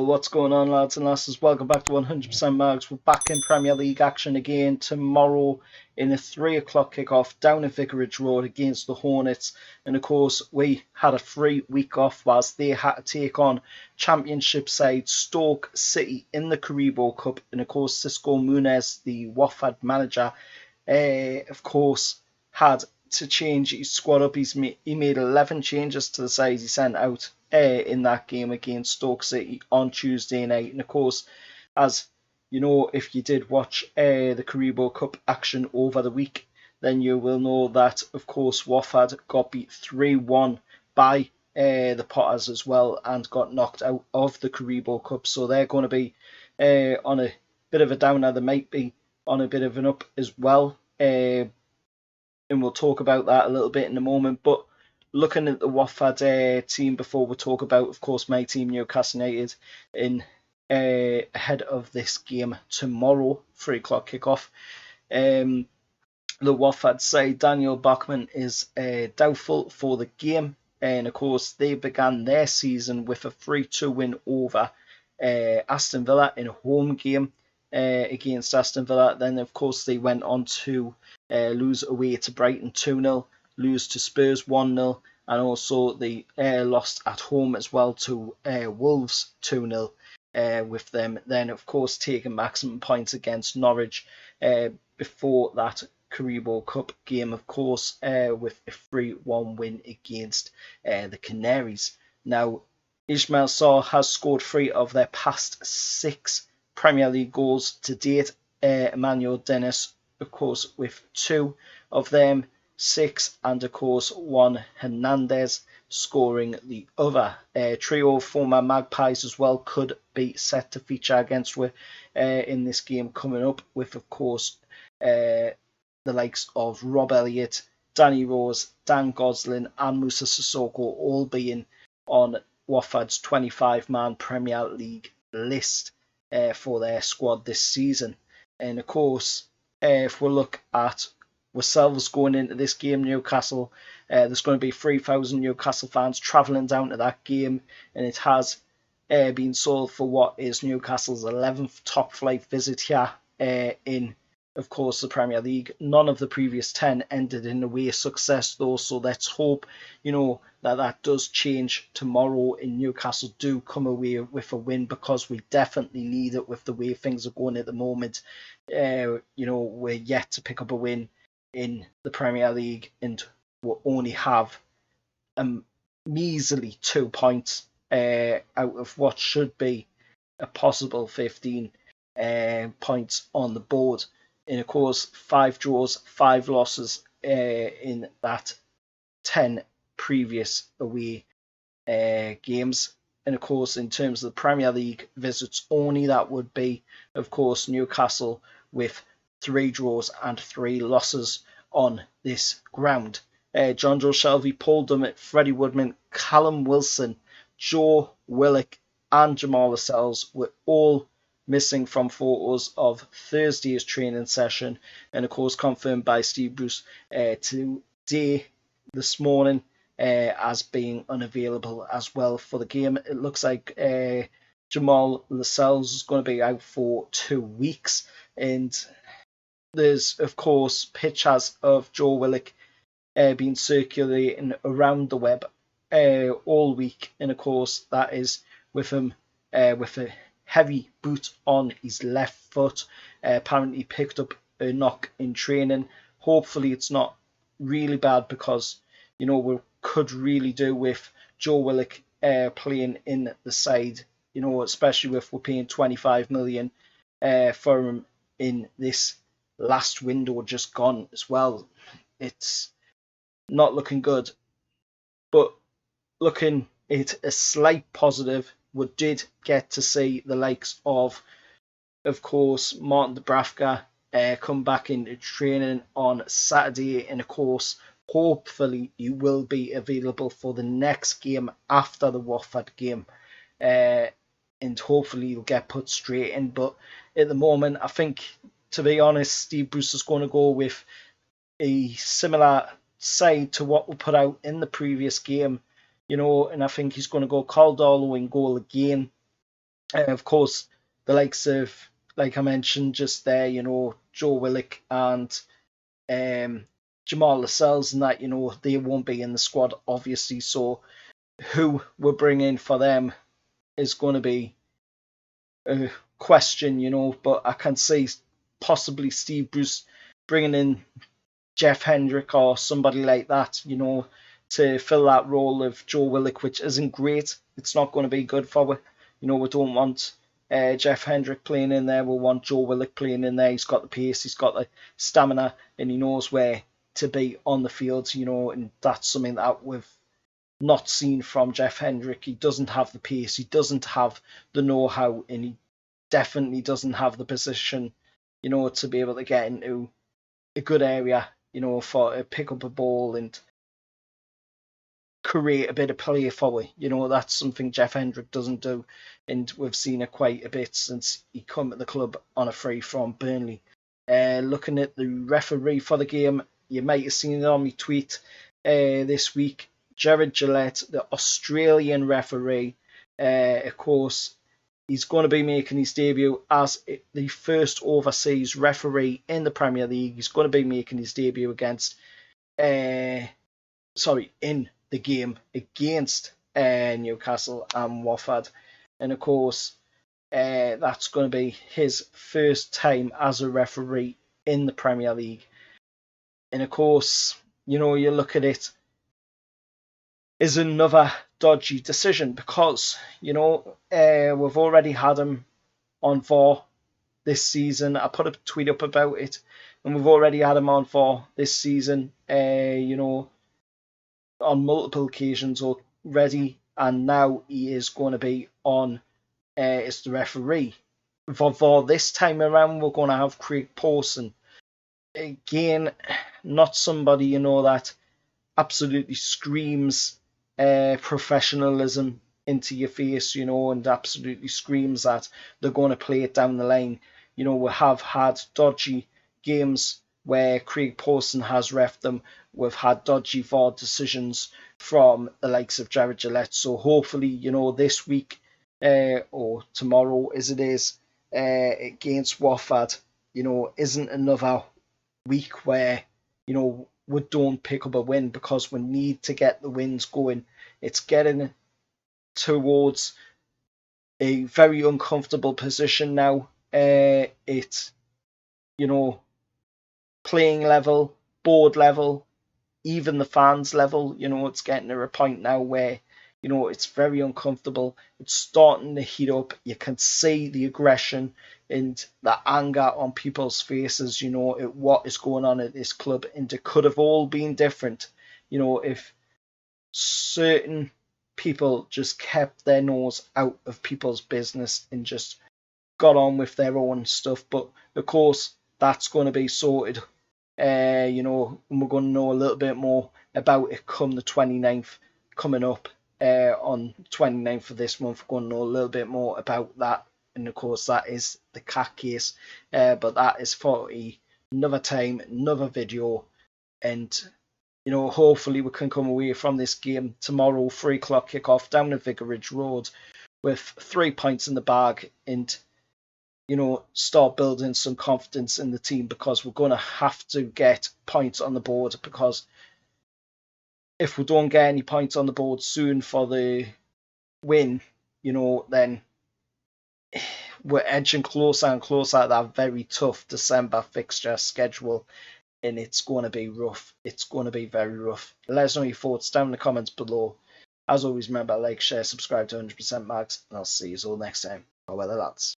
what's going on, lads and lasses? Welcome back to 100% Mags. We're back in Premier League action again tomorrow in a 3 o'clock kickoff down at Vicarage Road against the Hornets. And of course, we had a free week off whilst they had to take on Championship side Stoke City in the Carabao Cup. And of course, Cisco Munez, the Watford manager, of course, had to change his squad up. He made 11 changes to the side he sent out in that game against Stoke City on Tuesday night. And of course, as you know, if you did watch the Carabao Cup action over the week, then you will know that, of course, Watford got beat 3-1 by the Potters as well and got knocked out of the Carabao Cup. So they're going to be on a bit of a downer. They might be on a bit of an up as well. And we'll talk about that a little bit in a moment. But looking at the Watford team before we talk about, of course, my team, Newcastle United, in ahead of this game tomorrow, 3 o'clock kickoff. The Watford side, Daniel Bachmann is doubtful for the game. And of course, they began their season with a 3-2 win over Aston Villa in a home game against Aston Villa. Then, of course, they went on to lose away to Brighton 2-0, lose to Spurs 1-0, and also they lost at home as well to Wolves 2-0 with them. Then, of course, taking maximum points against Norwich before that Carabao Cup game, of course, with a 3-1 win against the Canaries. Now, Ismail Sarr has scored 3 of their past 6 Premier League goals to date. Emmanuel Dennis, of course, with 2 of them, 6, and of course Juan Hernandez scoring the other. Trio of former Magpies as well could be set to feature against in this game coming up, with of course the likes of Rob Elliott, Danny Rose, Dan Gosling and Musa Sissoko all being on Watford's 25-man Premier League list for their squad this season. And of course, if we look at ourselves going into this game, Newcastle, there's going to be 3,000 Newcastle fans travelling down to that game, and it has been sold for what is Newcastle's 11th top flight visit here in, of course, the Premier League. None of the previous 10 ended in away success though, so let's hope, that does change tomorrow and Newcastle do come away with a win, because we definitely need it with the way things are going at the moment. We're yet to pick up a win in the Premier League, and we'll only have a measly 2 points out of what should be a possible 15 points on the board. And of course, 5 draws, 5 losses in that 10 previous away games. And of course, in terms of the Premier League visits only, that would be, of course, Newcastle with 3 draws and 3 losses on this ground. John Joe Shelby, Paul Dummett, Freddie Woodman, Callum Wilson, Joe Willock and Jamal Lascelles were all missing from photos of Thursday's training session, and of course confirmed by Steve Bruce today, this morning, as being unavailable as well for the game. It looks like Jamal Lascelles is going to be out for 2 weeks, and there's of course pictures of Joe Willock being circulating around the web all week, and of course that is with him with a heavy boot on his left foot. Apparently picked up a knock in training. Hopefully it's not really bad, because we could really do with Joe Willock playing in the side, especially if we're paying 25 million for him in this last window just gone as well. It's not looking good, but looking at a slight positive, we did get to see the likes of course, Martin Dubravka come back into training on Saturday, and of course, hopefully he will be available for the next game after the Watford game, and hopefully he'll get put straight in. But at the moment, I think, to be honest, Steve Bruce is going to go with a similar side to what we put out in the previous game, and I think he's going to go Caldolo in goal again. Of course, the likes of, like I mentioned just there, Joe Willock and Jamal Lascelles and that, they won't be in the squad, obviously. So who we're bringing for them is going to be a question, but I can see possibly Steve Bruce bringing in Jeff Hendrick or somebody like that, to fill that role of Joe Willock, which isn't great. It's not going to be good for we. We don't want Jeff Hendrick playing in there. We want Joe Willock playing in there. He's got the pace, he's got the stamina, and he knows where to be on the field, and that's something that we've not seen from Jeff Hendrick. He doesn't have the pace, he doesn't have the know-how, and he definitely doesn't have the position, to be able to get into a good area, for to pick up a ball and create a bit of play for you. That's something Jeff Hendrick doesn't do, and we've seen it quite a bit since he come to the club on a free from Burnley. Looking at the referee for the game, you might have seen it on my tweet this week. Jared Gillette, the Australian referee, of course, he's going to be making his debut as the first overseas referee in the Premier League. He's going to be making his debut in the game against Newcastle and Watford. And of course, that's going to be his first time as a referee in the Premier League. And of course, you look at it is another dodgy decision because, we've already had him on VAR this season. I put a tweet up about it, and we've already had him on VAR this season, on multiple occasions already, and now he is going to be on as the referee. For VAR this time around, we're going to have Craig Pawson. Again, not somebody, that absolutely screams professionalism into your face, and absolutely screams that they're going to play it down the line. We have had dodgy games where Craig Pawson has reffed them. We've had dodgy VAR decisions from the likes of Jared Gillette. So hopefully, this week or tomorrow as it is against Watford, isn't another week where, we don't pick up a win, because we need to get the wins going. It's getting towards a very uncomfortable position now. It's, playing level, board level, even the fans level, it's getting to a point now where, it's very uncomfortable. It's starting to heat up. You can see the aggression and the anger on people's faces, at what is going on at this club. And it could have all been different, if certain people just kept their nose out of people's business and just got on with their own stuff. But of course, that's going to be sorted. And we're going to know a little bit more about it come the 29th coming up. On 29th of this month, we're going to know a little bit more about that. And of course, that is the cat case. But that is for another time, another video. And, hopefully we can come away from this game tomorrow, 3 o'clock kickoff down at Vicarage Road with 3 points in the bag and, start building some confidence in the team, because we're going to have to get points on the board, because if we don't get any points on the board soon for the win, then we're edging closer and closer to that very tough December fixture schedule, and it's going to be rough. It's going to be very rough. Let us know your thoughts down in the comments below. As always, remember, like, share, subscribe to 100% Mags, and I'll see you all next time. Bye, lads.